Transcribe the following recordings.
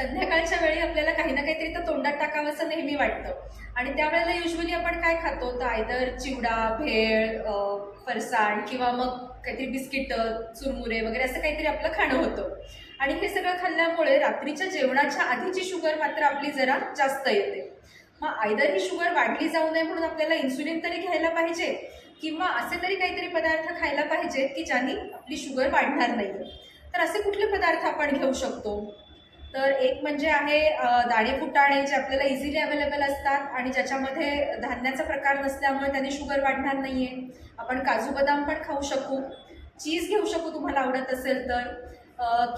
संध्याकाळच्या वेळी आपल्याला काही ना काहीतरी तर तोंडात टाकावं असं नेहमी वाटतं आणि त्यावेळेला युजली आपण काय खातो तर आयदर चिवडा, भेळ, फरसाण किंवा मग काहीतरी बिस्किट, चुरमुरे वगैरे असं काहीतरी आपलं खाणं होतं. आणि हे सगळं खाल्ल्यामुळे रात्रीच्या जेवणाच्या आधीची शुगर मात्र आपली जरा जास्त येते. मग आयदर ही शुगर वाढली जाऊ नये म्हणून आपल्याला इन्सुलिन तरी घ्यायला पाहिजे किंवा असे तरी काहीतरी पदार्थ खायला पाहिजेत की ज्याने आपली शुगर वाढणार नाही. तर असे कुठले पदार्थ आपण घेऊ शकतो? तर एक म्हणजे आहे दाणे फुटाणे, जे आपल्याला इझिली अवेलेबल असतात आणि ज्याच्यामध्ये धान्याचा प्रकार नसल्यामुळे त्याने शुगर वाढणार नाही आहे. आपण काजू बदाम पण खाऊ शकू, चीज घेऊ शकू तुम्हाला आवडत असेल तर,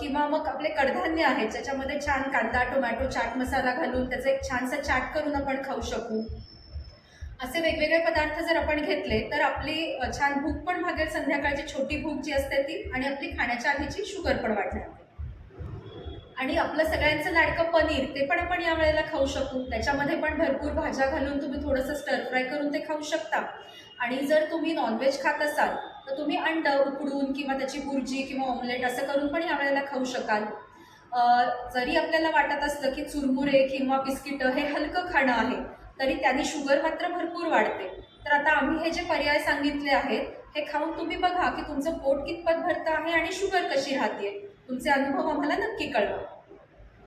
किंवा मग आपले कडधान्य आहेत ज्याच्यामध्ये छान कांदा, टोमॅटो, चाट मसाला घालून त्याचं एक छानसं चाट करून आपण खाऊ शकू. असे वेगवेगळे पदार्थ जर आपण घेतले तर आपली छान भूक पण भागेल, संध्याकाळची छोटी भूक जी असते ती, आणि आपली खाण्याच्या आधीची शुगर पण वाढणार. आणि आपलं सगळ्यांचं लाडकं पनीर ते पण आपण या वेळेला खाऊ शकू. त्याच्यामध्ये पण भरपूर भाज्या घालून तुम्ही थोडंसं स्टर फ्राय करून ते खाऊ शकता. आणि जर तुम्ही नॉनव्हेज खात असाल तर तुम्ही अंड उकडून किंवा त्याची भुर्जी किंवा ऑमलेट असं करून पण या वेळेला खाऊ शकाल. जरी आपल्याला वाटत असलं की चुरमुरे किंवा बिस्किटं हे हलकं खाणं आहे तरी त्याने शुगर मात्र भरपूर वाढते. तर आता आम्ही हे जे पर्याय सांगितले आहेत हे खाऊन तुम्ही बघा की तुमचं पोट कितपत भरतं आहे आणि शुगर कशी राहते. तुमचे अनुभव आम्हाला नक्की कळवा.